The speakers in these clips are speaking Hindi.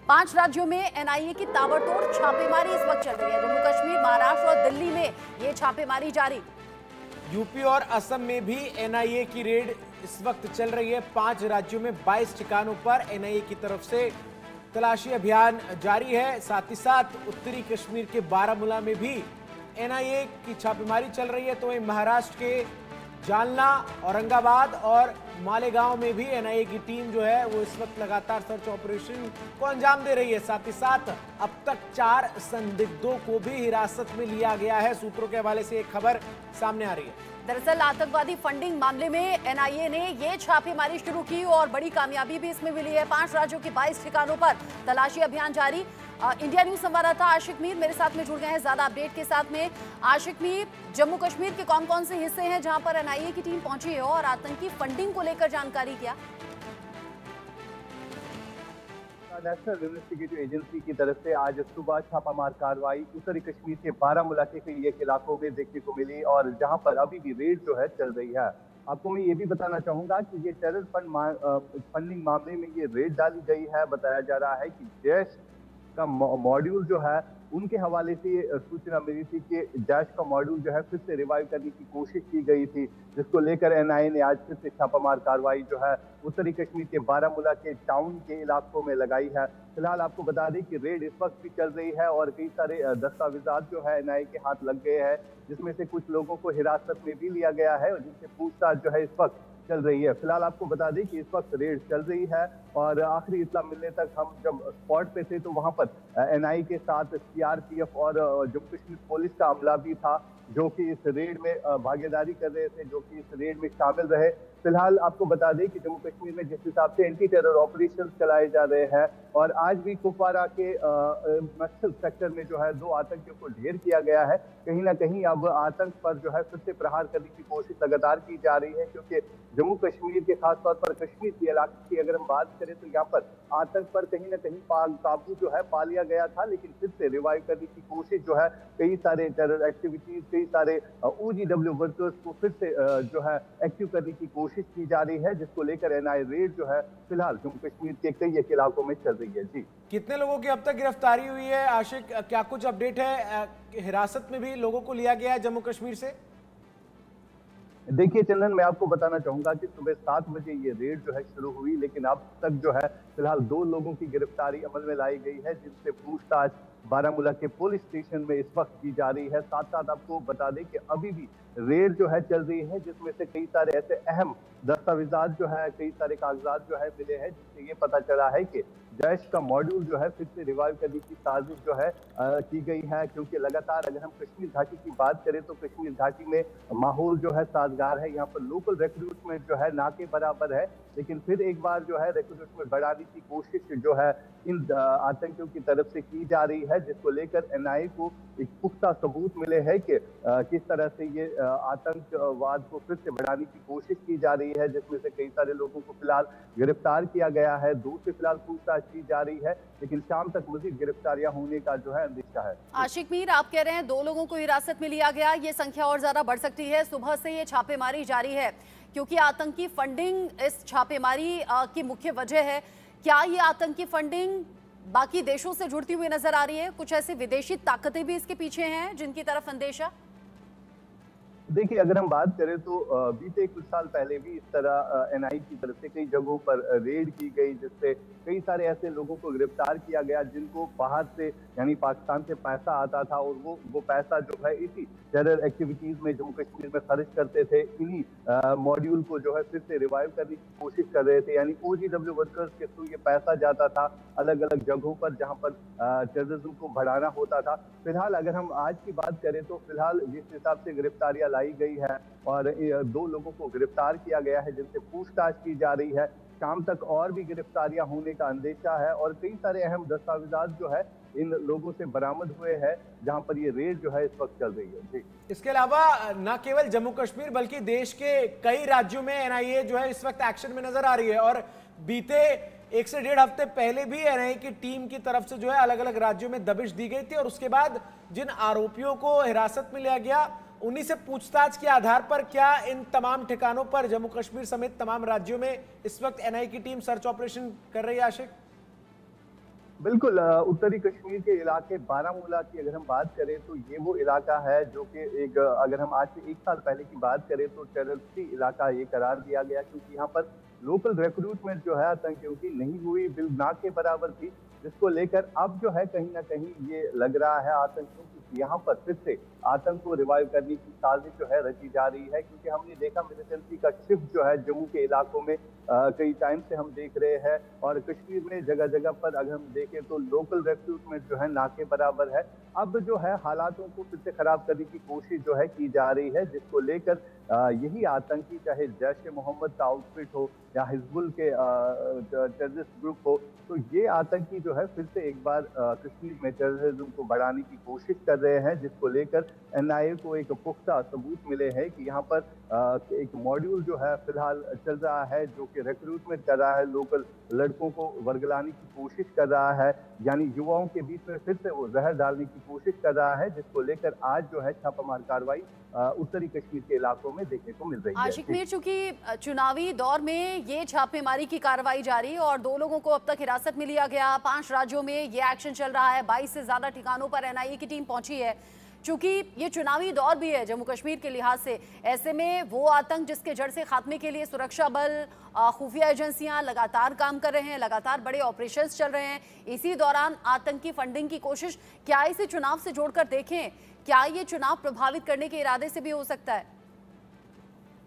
5 राज्यों में एनआईए की ताबड़तोड़ छापेमारी इस वक्त चल रही है। जम्मू कश्मीर, महाराष्ट्र और दिल्ली में ये छापेमारी जारी। यूपी और असम में भी एनआईए की रेड इस वक्त चल रही है। 5 राज्यों में 22 ठिकानों पर एनआईए की तरफ से तलाशी अभियान जारी है। साथ ही साथ उत्तरी कश्मीर के बारामूला में भी एनआईए की छापेमारी चल रही है। तो वहीं महाराष्ट्र के जालना, औरंगाबाद और मालेगांव में भी एनआईए की टीम जो है वो इस वक्त लगातार सर्च ऑपरेशन को अंजाम दे रही है। साथ ही साथ अब तक 4 संदिग्धों को भी हिरासत में लिया गया है। सूत्रों के हवाले से एक खबर सामने आ रही है। दरअसल आतंकवादी फंडिंग मामले में एनआईए ने ये छापेमारी शुरू की और बड़ी कामयाबी भी इसमें मिली है। 5 राज्यों के 22 ठिकानों पर तलाशी अभियान जारी। इंडिया न्यूज संवाददाता आशिक मीर मेरे साथ में जुड़ गए हैं ज्यादा अपडेट के साथ में। आशिक मीर, जम्मू कश्मीर के कौन कौन से हिस्से हैं जहां पर एनआईए की टीम पहुंची है और आतंकी फंडिंग को लेकर जानकारी क्या? नेशनल इन्वेस्टिगेटिव एजेंसी की तरफ से आज सुबह छापामार कार्रवाई उत्तरी कश्मीर के बारामूला के कई एक इलाकों में देखने को मिली और जहां पर अभी भी रेड जो है चल रही है। आपको मैं ये भी बताना चाहूंगा कि ये टेरर फंडिंग मामले में ये रेड डाली गई है। बताया जा रहा है कि जैश का मॉड्यूल जो है उनके हवाले से सूचना मिली थी कि जैश का मॉड्यूल जो है फिर से रिवाइव करने की कोशिश की गई थी, जिसको लेकर एनआईए ने आज फिर से छापामार कार्रवाई जो है उत्तरी कश्मीर के बारामूला के टाउन के इलाकों में लगाई है। फिलहाल आपको बता दें कि रेड इस वक्त भी चल रही है और कई सारे दस्तावेजात जो है एनआईए के हाथ लग गए हैं, जिसमें से कुछ लोगों को हिरासत में भी लिया गया है और जिनसे पूछताछ जो है इस वक्त चल रही है। फिलहाल आपको बता दें कि इस वक्त रेड चल रही है और आखिरी इत्तला मिलने तक हम जब स्पॉट पे थे तो वहां पर एनआईए के साथ सीआरपीएफ और जम्मू कश्मीर पुलिस का अमला भी था, जो कि इस रेड में भागीदारी कर रहे थे, जो कि इस रेड में शामिल रहे। फिलहाल आपको बता दें कि जम्मू कश्मीर में जिस हिसाब से एंटी टेरर ऑपरेशन चलाए जा रहे हैं और आज भी कुपवारा के नक्सल सेक्टर में जो है 2 आतंकियों को ढेर किया गया है। कहीं ना कहीं अब आतंक पर जो है फिर से प्रहार करने की कोशिश लगातार की जा रही है, क्योंकि जम्मू कश्मीर के खासतौर पर कश्मीर के इलाके की अगर हम बात करें तो यहाँ पर आतंक पर कहीं ना कहीं काबू जो है पा लिया गया था, लेकिन फिर से रिवाइव करने की कोशिश जो है कई सारे टेरर एक्टिविटीज, कई सारे ओजीडब्ल्यू वर्कर्स को फिर से जो है एक्टिव करने की कोशिश की जा रही है, जिसको लेकर एनआईए रेड जो है फिलहाल जम्मू कश्मीर के कई एक इलाकों में चल रही है। जी, कितने लोगों की अब तक गिरफ्तारी हुई है आशिक? क्या कुछ अपडेट है? हिरासत में भी लोगों को लिया गया है जम्मू कश्मीर से? देखिए चंदन, मैं आपको बताना चाहूंगा कि सुबह 7 बजे ये रेड जो है शुरू हुई, लेकिन अब तक जो है फिलहाल 2 लोगों की गिरफ्तारी अमल में लाई गई है, जिनसे पूछताछ बारामूला के पुलिस स्टेशन में इस वक्त की जा रही है। साथ साथ आपको बता दें कि अभी भी रेड जो है चल रही है, जिसमें से कई सारे ऐसे अहम दस्तावेजात जो है, कई सारे कागजात जो है मिले हैं, जिससे ये पता चला है कि जैश का मॉड्यूल जो है फिर से रिवाइव करने की साजिश जो है की गई है। क्योंकि लगातार अगर हम कश्मीर घाटी की बात करें तो कश्मीर घाटी में माहौल जो है साजगार है, यहाँ पर लोकल रिक्रूटमेंट जो है ना के बराबर है, लेकिन फिर एक बार जो है रिक्रूटमेंट बढ़ाने की कोशिश जो है इन आतंकियों की तरफ से की जा रही है, जिसको लेकर एनआईए को एक पुख्ता सबूत मिले हैं कि किस तरह से ये आतंकवाद को फिर से बढ़ाने की कोशिश की जा रही है, जिसमें से कई सारे लोगों को फिलहाल गिरफ्तार किया गया है। 2 से फिलहाल पूछताछ की जा रही है, लेकिन शाम तक मजीद गिरफ्तारियां होने का जो है अंदेशा है। आशिक मीर, आप कह रहे हैं 2 लोगों को हिरासत में लिया गया, ये संख्या और ज्यादा बढ़ सकती है। सुबह से ये छापेमारी जारी है क्योंकि आतंकी फंडिंग इस छापेमारी की मुख्य वजह है। क्या ये आतंकी फंडिंग बाकी देशों से जुड़ती हुई नजर आ रही है? कुछ ऐसी विदेशी ताकतें भी इसके पीछे हैं जिनकी तरफ अंदेशा? देखिए, अगर हम बात करें तो बीते कुछ साल पहले भी इस तरह एनआईए की तरफ से कई जगहों पर रेड की गई, जिससे कई सारे ऐसे लोगों को गिरफ्तार किया गया जिनको बाहर से यानी पाकिस्तान से पैसा आता था और वो पैसा जो है इसी टेरर एक्टिविटीज में जम्मू कश्मीर में खर्च करते थे। इन्हीं मॉड्यूल को जो है फिर से रिवाइव करने की कोशिश कर रहे थे, यानी ओजीडब्ल्यू वर्कर्स के थ्रू ये पैसा जाता था अलग अलग जगहों पर जहां पर टेररिज्म को बढ़ाना होता था। फिलहाल अगर हम आज की बात करें तो फिलहाल जिस हिसाब से गिरफ्तारियां लाई गई है और 2 लोगों को गिरफ्तार किया गया है, जिनसे पूछताछ की जा रही है, शाम तक और भी गिरफ्तारियां होने का अंदेशा है और कई सारे अहम दस्तावेजात जो है इन लोगों से बरामद हुए हैं, जहां पर ये रेड जो है इस वक्त चल रही है। जी, इसके अलावा न केवल जम्मू कश्मीर बल्कि देश के कई राज्यों में एनआईए जो है इस वक्त एक्शन में नजर आ रही है और बीते 1 से 1.5 हफ्ते पहले भी एनआईए की टीम की तरफ से जो है अलग अलग राज्यों में दबिश दी गई थी और उसके बाद जिन आरोपियों को हिरासत में लिया गया उन्हीं से पूछताछ के आधार पर क्या इन तमाम ठिकानों पर जम्मू कश्मीर समेत तमाम राज्यों में इस वक्त एनआईए की टीम सर्च ऑपरेशन कर रही है आशिक? बिल्कुल उत्तरी कश्मीर के इलाके बारामूला की अगर हम बात करें तो ये वो इलाका है जो कि एक अगर हम आज से 1 साल पहले की बात करें तो टेरर फ्री इलाका ये करार दिया गया, क्योंकि यहाँ पर लोकल रिक्रूटमेंट जो है आतंकियों की नहीं हुई, बिल ना के बराबर थी, जिसको लेकर अब जो है कहीं ना कहीं ये लग रहा है आतंकियों की यहाँ पर फिर से आतंक को रिवाइव करने की साजिश जो है रची जा रही है। क्योंकि हमने देखा मिलिटेंसी का शिफ्ट जो है जम्मू के इलाकों में कई टाइम से हम देख रहे हैं, और कश्मीर में जगह जगह पर अगर हम देखें तो लोकल रिक्रूटमेंट जो है ना के बराबर है। अब जो है हालातों को फिर से खराब करने की कोशिश जो है की जा रही है, जिसको लेकर यही आतंकी चाहे जैश ए मोहम्मद का आउटफिट हो या हिजबुल के टेररिस्ट ग्रुप हो, तो ये आतंकी जो है फिर से एक बार कश्मीर में टेररिज्म को बढ़ाने की कोशिश कर रहे हैं, जिसको लेकर एनआईए को एक पुख्ता सबूत मिले हैं कि यहाँ पर एक मॉड्यूल जो है फिलहाल चल रहा है जो कि रिक्रूटमेंट कर रहा है, लोकल लड़कों को वर्गलाने की कोशिश कर रहा है, यानी युवाओं के बीच में फिर से वो जहर डालने की कोशिश कर रहा है, जिसको लेकर आज जो है छापामार कार्रवाई उत्तरी कश्मीर के इलाकों में देखने को मिल रही है। आशिक मीर, चूंकि चुनावी दौर में ये छापेमारी की कार्रवाई जारी है और 2 लोगों को अब तक हिरासत में लिया गया, 5 राज्यों में ये एक्शन चल रहा है, 22 से ज्यादा ठिकानों पर एनआईए की टीम पहुंची है। चूंकि ये चुनावी दौर भी है जम्मू कश्मीर के लिहाज से, ऐसे में वो आतंक जिसके जड़ से खात्मे के लिए सुरक्षा बल, खुफिया एजेंसियां लगातार काम कर रहे हैं, लगातार बड़े ऑपरेशंस चल रहे हैं, इसी दौरान आतंकी फंडिंग की कोशिश, क्या इसे चुनाव से जोड़कर देखें? क्या ये चुनाव प्रभावित करने के इरादे से भी हो सकता है?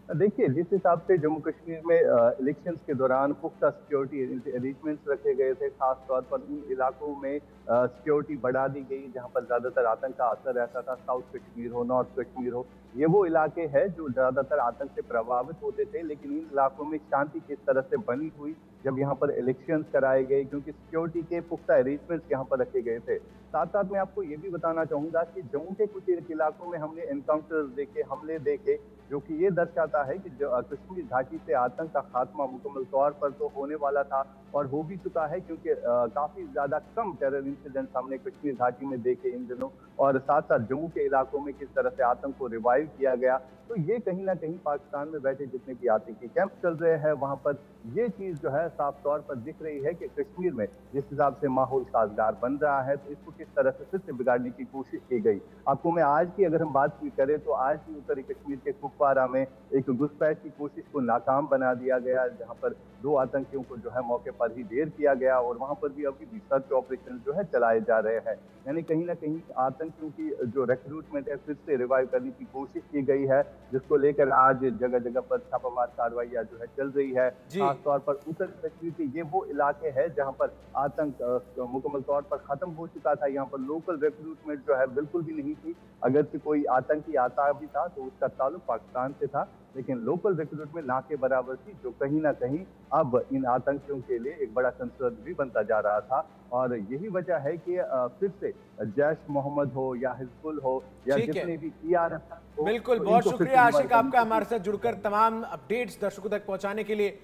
देखिए, जिस हिसाब से जम्मू कश्मीर में इलेक्शंस के दौरान पुख्ता सिक्योरिटी अरेंजमेंट्स रखे गए थे, खास तौर पर उन इलाकों में सिक्योरिटी बढ़ा दी गई जहां पर ज्यादातर आतंक का असर रहता था, साउथ कश्मीर हो, नॉर्थ कश्मीर हो, ये वो इलाके हैं जो ज्यादातर आतंक से प्रभावित होते थे। लेकिन इन इलाकों में शांति किस तरह से बनी हुई जब यहाँ पर इलेक्शंस कराए गए, क्योंकि सिक्योरिटी के पुख्ता अरेंजमेंट्स यहाँ पर रखे गए थे। साथ साथ मैं आपको ये भी बताना चाहूंगा कि जम्मू के कुछ इलाकों में हमने एनकाउंटर्स देखे, हमले देखे, जो कि ये दर्शाता है कि कश्मीर घाटी से आतंक का खात्मा मुकम्मल तौर पर तो होने वाला था और हो भी चुका है, क्योंकि काफी ज्यादा कम टेरर इंसिडेंट्स हमने कश्मीर घाटी में देखे इन दिनों, और साथ साथ जम्मू के इलाकों में किस तरह से आतंक को रिवाइव किया गया। तो ये कहीं ना कहीं पाकिस्तान में बैठे जितने भी आतंकी कैंप चल रहे हैं वहां पर ये चीज जो है साफ तौर पर दिख रही है कि कश्मीर में जिस हिसाब से माहौल साजगार बन रहा है, तो इसको किस तरह से फिर से बिगाड़ने की कोशिश की गई। आपको मैं आज की अगर हम बात की करें तो आज भी उत्तरी कश्मीर के कुपवारा में एक घुसपैठ की कोशिश को नाकाम बना दिया गया, जहां पर 2 आतंकियों को जो है मौके पर ही ढेर किया गया, और वहां पर भी अभी भी सर्च ऑपरेशन जो है चलाए जा रहे हैं। यानी कहीं ना कहीं आतंकियों की जो रिक्रूटमेंट है फिर से रिवाइव करने की कोशिश की गई है, जिसको लेकर आज जगह जगह पर छापामार कार्रवाइयां जो है चल रही है। खासतौर पर उत्तरी कश्मीर के ये वो इलाके हैं जहां पर आतंक मुकम्मल तौर पर खत्म हो चुका था। यहाँ पर लोकल रिक्रूटमेंट जो है बिल्कुल भी नहीं थी, अगर से कोई आतंकी आता भी था तो उसका ताल्लुक पाकिस्तान से था, लेकिन लोकल रिक्रूटमेंट ना के बराबर थी, जो कहीं ना कहीं अब इन आतंकियों के लिए एक बड़ा कंसर्न भी बनता जा रहा था। और यही वजह है कि फिर से जैश मोहम्मद हो या हिजबुल हो या जितने भी टीआरएफ हो, बिल्कुल, बहुत शुक्रिया आशिक आपका हमारे साथ जुड़कर तमाम अपडेट्स दर्शकों तक पहुंचाने के लिए।